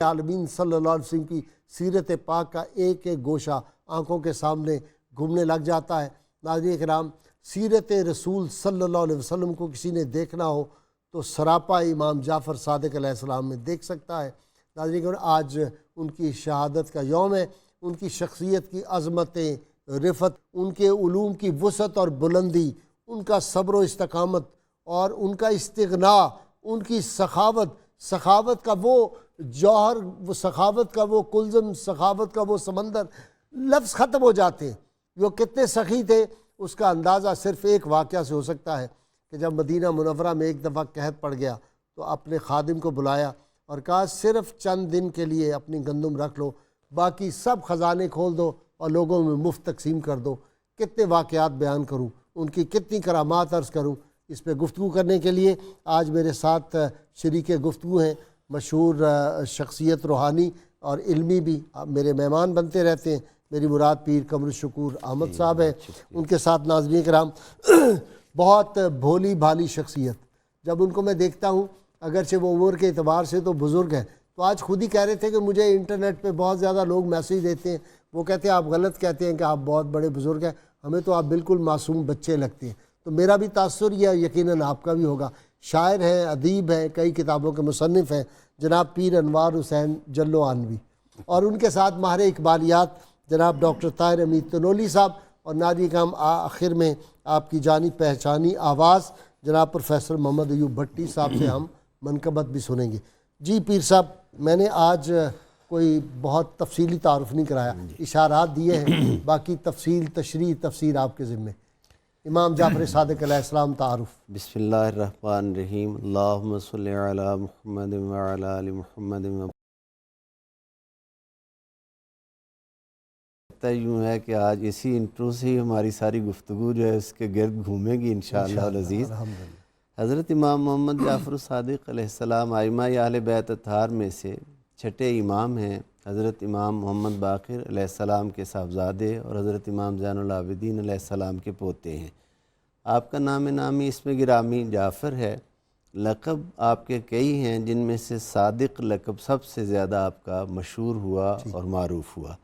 عالمین صلی اللہ علیہ وسلم کی سیرت پاک کا ایک ایک گوشہ آنکھوں کے سامنے گھومنے لگ جاتا ہے۔ ناظرین کرام، سیرت رسول صلی اللہ علیہ وسلم کو کسی نے دیکھنا ہو تو سراپا امام جعفر صادق علیہ السلام میں دیکھ سکتا ہے۔ ناظرین کرام، آج ان کی شہادت کا یوم ہے۔ ان کی شخصیت کی عظمتیں، رفت، ان کے علوم کی وسعت اور بلندی، ان کا صبر و استقامت اور ان کا استغنا، ان کی سخاوت کا وہ جوہر، وہ سخاوت کا وہ کلزم، سخاوت کا وہ سمندر، لفظ ختم ہو جاتے ہیں۔ وہ کتنے سخی تھے اس کا اندازہ صرف ایک واقعہ سے ہو سکتا ہے کہ جب مدینہ منورہ میں ایک دفعہ قحط پڑ گیا تو اپنے خادم کو بلایا اور کہا صرف چند دن کے لیے اپنی گندم رکھ لو، باقی سب خزانے کھول دو اور لوگوں میں مفت تقسیم کر دو۔ کتنے واقعات بیان کروں، ان کی کتنی کرامات عرض کروں۔ اس پہ گفتگو کرنے کے لیے آج میرے ساتھ شریک گفتگو ہیں، مشہور شخصیت روحانی اور علمی بھی میرے مہمان بنتے رہتے ہیں، میری مراد پیر قمر الشکور احمد صاحب ہے۔ ان کے ساتھ ناظرین کرام بہت بھولی بھالی شخصیت، جب ان کو میں دیکھتا ہوں اگرچہ وہ عمر کے اعتبار سے تو بزرگ ہیں، تو آج خود ہی کہہ رہے تھے کہ مجھے انٹرنیٹ پہ بہت زیادہ لوگ میسیج دیتے ہیں، وہ کہتے ہیں آپ غلط کہتے ہیں کہ آپ بہت بڑے بزرگ ہیں، ہمیں تو آپ بالکل معصوم بچے لگتے ہیں۔ تو میرا بھی تاثر یہ یقیناً آپ کا بھی ہوگا۔ شاعر ہیں، ادیب ہیں، کئی کتابوں کے مصنف ہیں جناب پیر انوار حسین جلو آنوی، اور ان کے ساتھ ماہر اقبالیات جناب ڈاکٹر طاہر امید تنولی صاحب، اور ناظرین کرام آخر میں آپ کی جانی پہچانی آواز جناب پروفیسر محمد ایوب بھٹی صاحب سے ہم منقبت بھی سنیں گے۔ جی پیر صاحب، میں نے آج کوئی بہت تفصیلی تعارف نہیں کرایا، اشارات دیے ہیں، باقی تفصیل تشریح تفسیر آپ کے ذمے۔ امام جعفر صادق علیہ السلام تعارف۔ بسم اللہ الرحمن الرحیم، اللہم صلی علی محمد وعلی آل محمد۔ یوں ہے کہ آج اسی انٹرو سے ہی ہماری ساری گفتگو جو ہے اس کے گرد گھومے گی انشاءاللہ العزیز۔ حضرت امام محمد جعفر صادق علیہ السلام ائمہ اہل بیت اطہار میں سے چھٹے امام ہیں۔ حضرت امام محمد باقر علیہ السلام کے صاحبزادے اور حضرت امام زین العابدین علیہ السلام کے پوتے ہیں۔ آپ کا نام نامی اسم گرامی جعفر ہے۔ لقب آپ کے کئی ہیں، جن میں سے صادق لقب سب سے زیادہ آپ کا مشہور ہوا اور معروف ہوا۔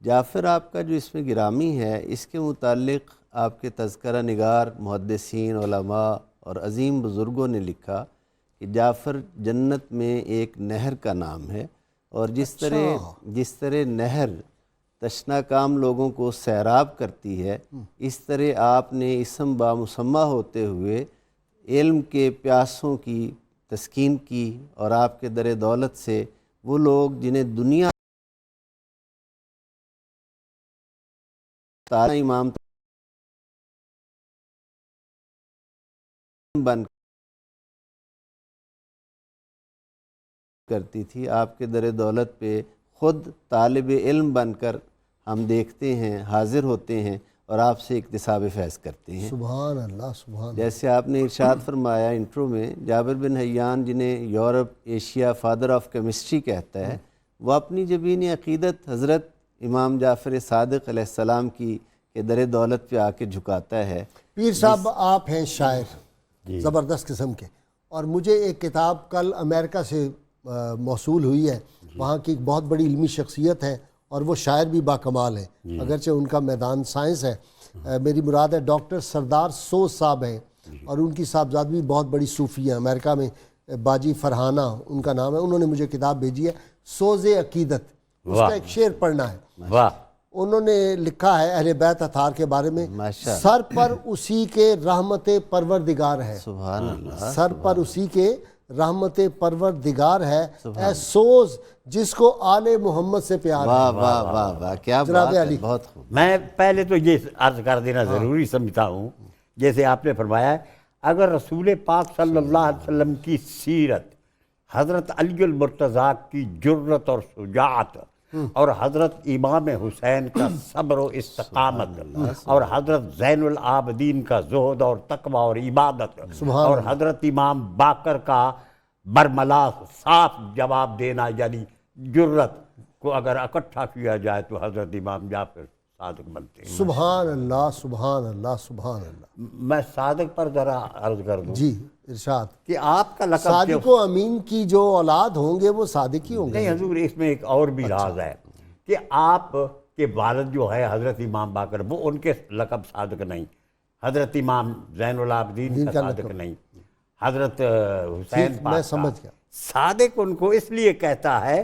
جعفر آپ کا جو اسم گرامی ہے، اس کے متعلق آپ کے تذکرہ نگار، محدثین، علماء اور عظیم بزرگوں نے لکھا کہ جعفر جنت میں ایک نہر کا نام ہے، اور جس طرح نہر تشنا کام لوگوں کو سیراب کرتی ہے، اس طرح آپ نے اسم بامسمہ ہوتے ہوئے علم کے پیاسوں کی تسکین کی، اور آپ کے در دولت سے وہ لوگ جنہیں دنیا امام بن کرتی تھی، آپ کے در دولت پہ خود طالب علم بن کر ہم دیکھتے ہیں، حاضر ہوتے ہیں اور آپ سے اکتساب فیض کرتے ہیں۔ سبحان اللہ، سبحان اللہ۔ جیسے آپ نے ارشاد فرمایا انٹرو میں، جابر بن حیان جنہیں Europe Asia father of chemistry کہتا ہے، وہ اپنی جبین عقیدت حضرت امام جعفر صادق علیہ السلام کی کہ در دولت پہ آ کے جھکاتا ہے۔ پیر صاحب آپ ہیں شاعر زبردست قسم کے، اور مجھے ایک کتاب کل امریکہ سے موصول ہوئی ہے، وہاں کی ایک بہت بڑی علمی شخصیت ہے اور وہ شاعر بھی باکمال ہیں، اگرچہ ان کا میدان سائنس ہے۔ میری مراد ہے ڈاکٹر سردار سوز صاحب ہیں، اور ان کی صاحبزادی بہت بڑی صوفی ہیں، امریکہ میں باجی فرحانہ ان کا نام ہے۔ انہوں نے مجھے کتاب بھیجی ہے سوز عقیدت، اس کا ایک شعر پڑھنا ہے۔ انہوں نے لکھا ہے اہل بیت اطہار کے بارے میں، سر پر اسی کے رحمت پروردگار ہے، سبحان اللہ، سر پر اسی کے رحمت پروردگار ہے، اے سوز جس کو آل محمد سے پیار ہے۔ واہ واہ واہ واہ، کیا بات ہے، بہت خوب۔ میں پہلے تو یہ عرض کر دینا ضروری سمجھتا ہوں، جیسے آپ نے فرمایا ہے، اگر رسول پاک صلی اللہ علیہ وسلم کی سیرت، حضرت علی المرتضیٰ کی جرت اور شجاعت، اور حضرت امام حسین کا صبر و استقامت، اور حضرت زین العابدین کا زہد اور تقوی اور عبادت، اور حضرت امام باقر کا برملا صاف جواب دینا، یعنی جرت کو اگر اکٹھا کیا جائے تو حضرت امام جعفر صادق بنتے ہیں۔ سبحان اللہ، سبحان اللہ، سبحان اللہ۔ میں صادق پر ذرا عرض کر دوں، جی ارشاد کہ آپ کا لقب صادق و امین کی جو اولاد ہوں گے وہ صادق ہی ہوں گے. نہیں حضور، اس میں ایک اور بھی راز ہے کہ آپ کے والد جو ہے حضرت امام باقر، وہ ان کے لقب صادق نہیں، حضرت امام زین العابدین کا صادق نہیں، حضرت حسین میں پاک سمجھ کا گیا. صادق ان کو اس لیے کہتا ہے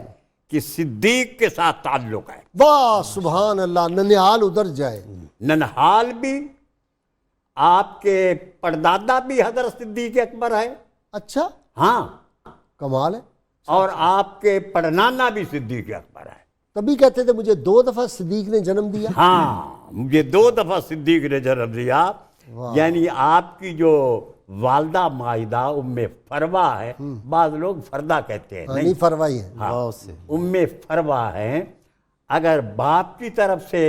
کہ صدیق کے ساتھ تعلق ہے. واہ سبحان اللہ، ننہال ادھر جائے. ننہال بھی آپ کے پردادا بھی حضرت صدیق اکبر ہے، اچھا ہاں، کمال ہے. اور آپ کے پڑنانا بھی صدیق اکبر ہے. تبھی کہتے تھے مجھے 2 دفعہ صدیق نے جنم دیا. ہاں، مجھے 2 دفعہ صدیق نے جنم دیا. یعنی آپ کی جو والدہ مائدہ ام فروا ہے، بعض لوگ فردا کہتے ہیں، نہیں فروائی ہے. واہ سے ام فروا ہیں. اگر باپ کی طرف سے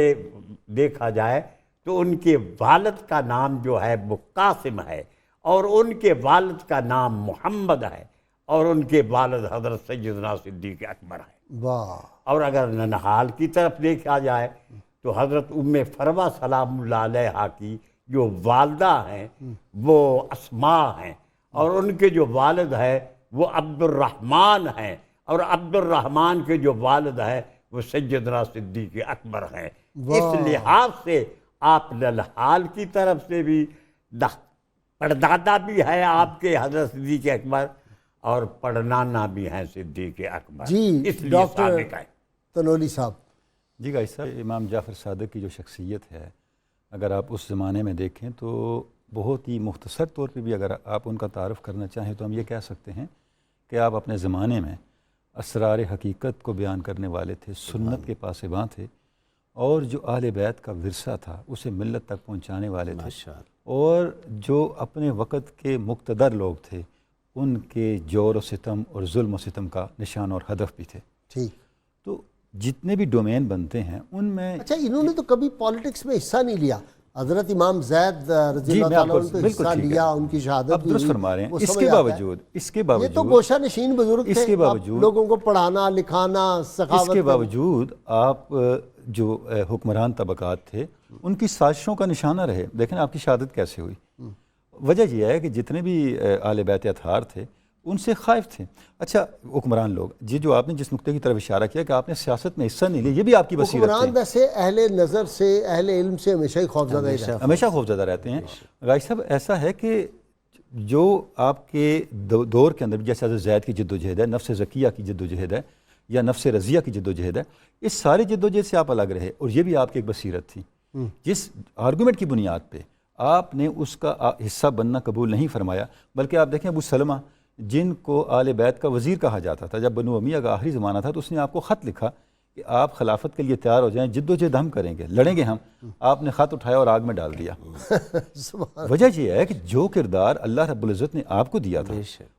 دیکھا جائے تو ان کے والد کا نام جو ہے وہ قاسم ہے، اور ان کے والد کا نام محمد ہے، اور ان کے والد حضرت سیدنا صدیق اکبر ہے. واہ. اور اگر ننہال کی طرف دیکھا جائے تو حضرت ام فروا سلام اللہ علیہا کی جو والدہ ہیں وہ اسماء ہیں، اور ان کے جو والد ہے وہ عبد الرحمن ہیں، اور عبد الرحمن کے جو والد ہے وہ سیدنا صدیق اکبر ہیں. اس لحاظ سے آپ ننہال کی طرف سے بھی پردادا بھی ہے آپ کے حضرت صدیق اکبر، اور پڑنانا بھی ہیں صدیق اکبر. جی اس لیے ڈاکٹر صادق ہے. تنولی صاحب. جی گائی صاحب، امام جعفر صادق کی جو شخصیت ہے، اگر آپ اس زمانے میں دیکھیں تو بہت ہی مختصر طور پہ بھی اگر آپ ان کا تعارف کرنا چاہیں تو ہم یہ کہہ سکتے ہیں کہ آپ اپنے زمانے میں اسرار حقیقت کو بیان کرنے والے تھے، سنت کے پاسباں تھے، اور جو اہل بیت کا ورثہ تھا اسے ملت تک پہنچانے والے تھے، اور جو اپنے وقت کے مقتدر لوگ تھے ان کے جور و ستم اور ظلم و ستم کا نشان اور ہدف بھی تھے. ٹھیک. تو جتنے بھی ڈومین بنتے ہیں ان میں اچھا انہوں نے تو کبھی پالیٹکس میں حصہ نہیں لیا. حضرت امام زید رضی اللہ تعالیٰ عنہ نے حصہ لیا، ان کی شہادت اب درست فرما رہے ہیں. اس کے باوجود یہ تو گوشہ نشین بزرگ تھے، لوگوں کو پڑھانا لکھانا سخاوت. اس کے باوجود آپ جو حکمران طبقات تھے ان کی سازشوں کا نشانہ رہے. دیکھیں آپ کی شہادت کیسے ہوئی. وجہ یہ ہے کہ جتنے بھی اہل بیت اطہار تھے ان سے خائف تھے. اچھا حکمران لوگ، جی جو آپ نے جس نقطے کی طرف اشارہ کیا کہ آپ نے سیاست میں حصہ نہیں لیا، یہ بھی آپ کی بصیرت تھی. حکمران ویسے اہل نظر سے، اہل علم سے ہمیشہ ہی خوفزدہ ہی رہتے ہیں. ہمیشہ خوفزدہ رہتے ہیں. غازی صاحب ایسا ہے کہ جو آپ کے دور کے اندر جیسے حضرت زید کی جد و جہد ہے، نفس زکیہ کی جد و جہد ہے، یا نفس رضیہ کی جد و جہد ہے، اس سارے جد و جہد سے آپ الگ رہے، اور یہ بھی آپ کی ایک بصیرت تھی. جس آرگومنٹ کی بنیاد پہ آپ نے اس کا حصہ بننا قبول نہیں فرمایا، بلکہ آپ دیکھیں ابو سلمہ جن کو آل بیت کا وزیر کہا جاتا تھا، جب بنو امیہ کا آخری زمانہ تھا تو اس نے آپ کو خط لکھا کہ آپ خلافت کے لیے تیار ہو جائیں، جد و جہد ہم کریں گے، لڑیں گے ہم. آپ نے خط اٹھایا اور آگ میں ڈال دیا. وجہ یہ ہے کہ جو کردار اللہ رب العزت نے آپ کو دیا تھا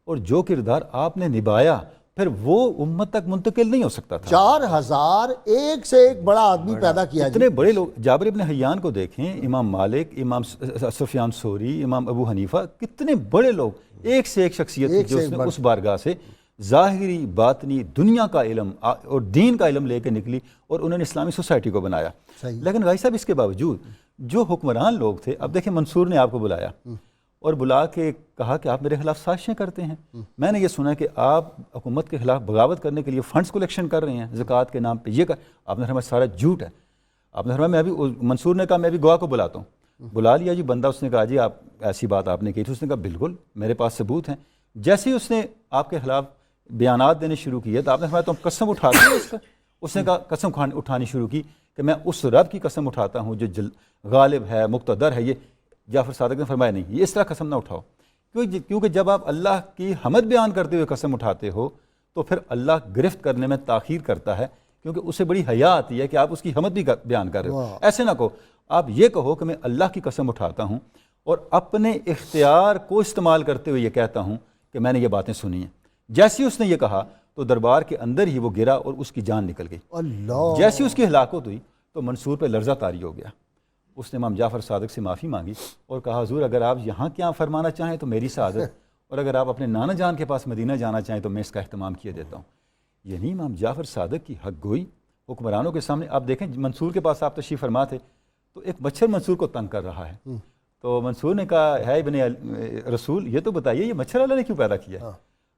اور جو کردار آپ نے نبھایا پھر وہ امت تک منتقل نہیں ہو سکتا تھا. 4000 ایک سے ایک بڑا آدمی پیدا کیا. اتنے بڑے لوگ، جابر ابن حیان کو دیکھیں، امام مالک، امام سفیان ثوری، امام ابو حنیفہ، کتنے بڑے لوگ، ایک سے ایک شخصیت تھی جو اس نے اس بارگاہ سے ظاہری باطنی دنیا کا علم اور دین کا علم لے کے نکلی، اور انہوں نے اسلامی سوسائٹی کو بنایا. لیکن غازی صاحب اس کے باوجود جو حکمران لوگ تھے، اب دیکھیں منصور نے آپ کو بلایا اور بلا کے کہا کہ آپ میرے خلاف سازشیں کرتے ہیں. میں نے یہ سنا کہ آپ حکومت کے خلاف بغاوت کرنے کے لیے فنڈز کلیکشن کر رہے ہیں زکوٰۃ کے نام پہ. یہ آپ نے فرمایا سارا جھوٹ ہے. آپ نے فرمایا میں بھی، منصور نے کہا میں بھی گواہ کو بلاتا ہوں. بلا لیا جی بندہ، اس نے کہا جی آپ ایسی بات آپ نے کی تھی. اس نے کہا بالکل میرے پاس ثبوت ہیں. جیسے ہی اس نے آپ کے خلاف بیانات دینے شروع کیے تو آپ نے فرمایا تم قسم اٹھاتے ہو اس کا. اس نے کہا قسم اٹھانی شروع کی کہ میں اس رب کی قسم اٹھاتا ہوں جو غالب ہے، مقتدر ہے. یہ جعفر صادق نے فرمایا نہیں، یہ اس طرح قسم نہ اٹھاؤ، کیونکہ جب آپ اللہ کی حمد بیان کرتے ہوئے قسم اٹھاتے ہو تو پھر اللہ گرفت کرنے میں تاخیر کرتا ہے، کیونکہ اسے بڑی حیا آتی ہے کہ آپ اس کی حمد بھی بیان کر رہے ہو. ایسے نہ کہو، آپ یہ کہو کہ میں اللہ کی قسم اٹھاتا ہوں اور اپنے اختیار کو استعمال کرتے ہوئے یہ کہتا ہوں کہ میں نے یہ باتیں سنی ہیں. جیسے اس نے یہ کہا تو دربار کے اندر ہی وہ گرا اور اس کی جان نکل گئی. جیسے اس کی ہلاکت ہوئی تو منصور پہ لرزہ طاری ہو گیا. اس نے امام جعفر صادق سے معافی مانگی اور کہا حضور اگر آپ یہاں کیا فرمانا چاہیں تو میری سعادت، اور اگر آپ اپنے نانا جان کے پاس مدینہ جانا چاہیں تو میں اس کا اہتمام کیے دیتا ہوں. یعنی امام جعفر صادق کی حق گوئی حکمرانوں کے سامنے. آپ دیکھیں منصور کے پاس آپ تشریف فرما تھے تو ایک مچھر منصور کو تنگ کر رہا ہے. تو منصور نے کہا ہے ابن رسول یہ تو بتائیے یہ مچھر اللہ نے کیوں پیدا کیا ہے؟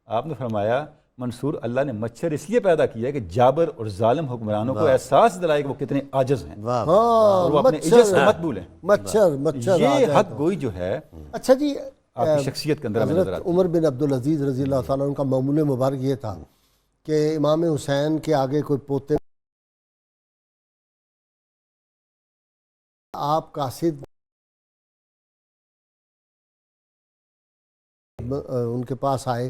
آپ نے فرمایا منصور اللہ نے مچھر اس لیے پیدا کیا ہے کہ جابر اور ظالم حکمرانوں کو احساس دلائے کہ وہ کتنے عاجز ہیں اور وہ اپنے عجز کو مت بھولیں. مچھر یہ حق گوئی جو ہے اچھا جی آپ کی شخصیت کے اندر ہمیں نظر حضرت عمر بن عبدالعزیز رضی اللہ تعالیٰ عنہ کا معمول مبارک یہ تھا کہ امام حسین کے آگے کوئی پوتے آپ قاصد ان کے پاس آئے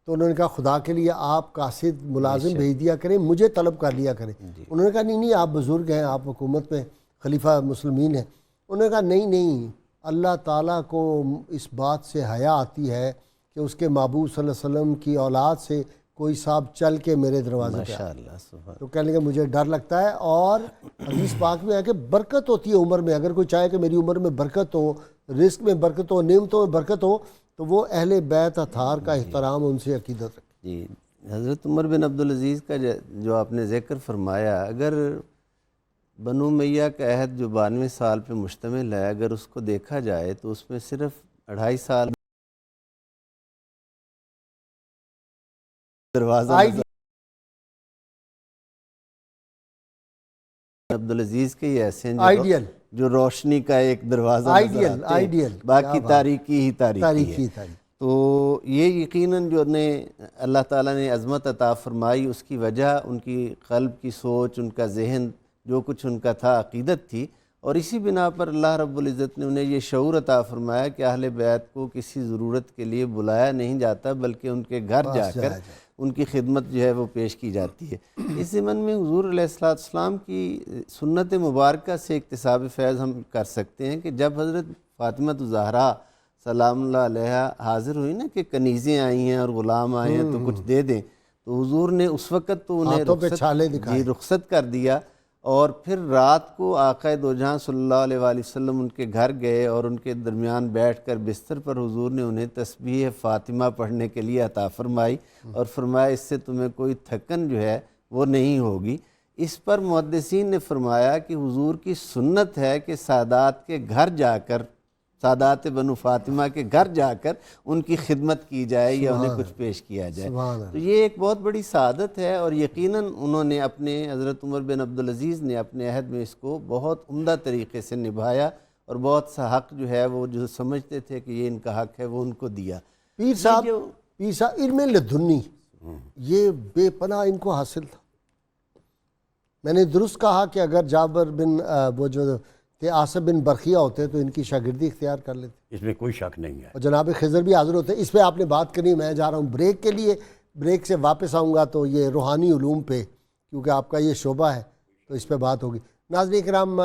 تو انہوں نے کہا خدا کے لیے آپ قاصد ملازم بھیج دیا کریں مجھے طلب کر لیا کریں. انہوں نے کہا نہیں آپ بزرگ ہیں آپ حکومت میں خلیفہ مسلمین ہیں. انہوں نے کہا نہیں اللہ تعالیٰ کو اس بات سے حیا آتی ہے کہ اس کے محبوب صلی اللہ علیہ وسلم کی اولاد سے کوئی صاحب چل کے میرے دروازے پہ آئے. تو کہنے لگے مجھے ڈر لگتا ہے اور حدیث پاک میں ہے کہ برکت ہوتی ہے عمر میں. اگر کوئی چاہے کہ میری عمر میں برکت ہو رزق میں برکت ہو نعمتوں میں برکت ہو تو وہ اہل بیت اطہار کا احترام ان سے عقیدت رکھے. جی حضرت عمر بن عبدالعزیز کا جو آپ نے ذکر فرمایا اگر بنو امیہ کا عہد جو 92 سال پہ مشتمل ہے اگر اس کو دیکھا جائے تو اس میں صرف 2.5 سال دروازہ عبدالعزیز کے ہی ایسے ہیں جو روشنی کا ایک دروازہ آئیڈیل باقی تاریکی ہی تاریکی ہے. تو یہ یقیناً جو نے اللہ تعالیٰ نے عظمت عطا فرمائی اس کی وجہ ان کی قلب کی سوچ ان کا ذہن جو کچھ ان کا تھا عقیدت تھی اور اسی بنا پر اللہ رب العزت نے انہیں یہ شعور عطا فرمایا کہ اہل بیت کو کسی ضرورت کے لیے بلایا نہیں جاتا بلکہ ان کے گھر جا کر ان کی خدمت جو ہے وہ پیش کی جاتی ہے. اس ضمن میں حضور علیہ السلام کی سنت مبارکہ سے اکتساب فیض ہم کر سکتے ہیں کہ جب حضرت فاطمہ الزہرا سلام اللہ علیہ حاضر ہوئی نا کہ کنیزیں آئی ہیں اور غلام آئے ہیں تو کچھ دے دیں تو حضور نے اس وقت تو انہیں رخصت کر دیا اور پھر رات کو آقا دو جہاں صلی اللہ علیہ وآلہ وسلم ان کے گھر گئے اور ان کے درمیان بیٹھ کر بستر پر حضور نے انہیں تسبیح فاطمہ پڑھنے کے لیے عطا فرمائی اور فرمایا اس سے تمہیں کوئی تھکن جو ہے وہ نہیں ہوگی. اس پر محدثین نے فرمایا کہ حضور کی سنت ہے کہ سادات کے گھر جا کر سادات بنو فاطمہ کے گھر جا کر ان کی خدمت کی جائے یا انہیں کچھ پیش کیا جائے. تو یہ ایک بہت بڑی سعادت ہے اور یقیناً انہوں نے اپنے حضرت عمر بن عبدالعزیز نے اپنے عہد میں اس کو بہت عمدہ طریقے سے نبھایا اور بہت سا حق جو ہے وہ جو سمجھتے تھے کہ یہ ان کا حق ہے وہ ان کو دیا. پیر صاحب علم لدنی یہ بے پناہ ان کو حاصل تھا. میں نے درست کہا کہ اگر جابر بن وہ جو کہ آصف بن برقیہ ہوتے تو ان کی شاگردی اختیار کر لیتے. اس میں کوئی شک نہیں ہے. اور جناب خضر بھی حاضر ہوتے. اس پہ آپ نے بات کرنی میں جا رہا ہوں بریک کے لیے. بریک سے واپس آؤں گا تو یہ روحانی علوم پہ کیونکہ آپ کا یہ شعبہ ہے تو اس پہ بات ہوگی. ناظرین کرام